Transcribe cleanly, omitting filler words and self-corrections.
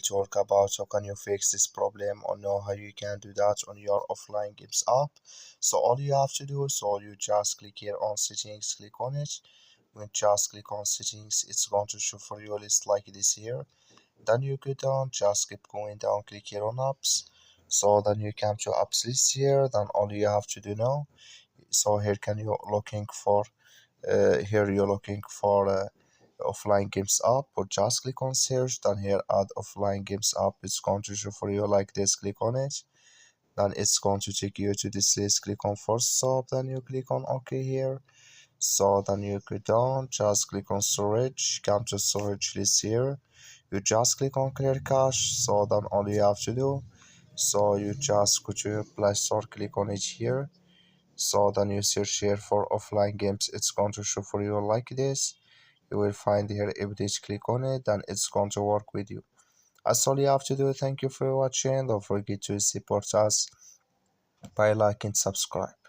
talk about how can you fix this problem or know how you can do that on your offline games app. So all you have to do is you just click here on settings, click on it. When just click on settings, it's going to show for you a list like this here. Then you go down, just keep going down, click here on apps. So then you come to apps list here. Then all you have to do now, so here can you looking for here you're looking for offline games app, or just click on search. Then here add offline games app, it's going to show for you like this. Click on it, then it's going to take you to this list. Click on first stop, then you click on OK here. So then you go down, just click on storage, come to storage list here. You just click on clear cache. So then all you have to do, so you just go to Play Store, click on it here. So then you search here for offline games, it's going to show for you like this. You will find here update, click on it, then it's going to work with you. That's all you have to do. Thank you for watching. Don't forget to support us by liking, subscribe.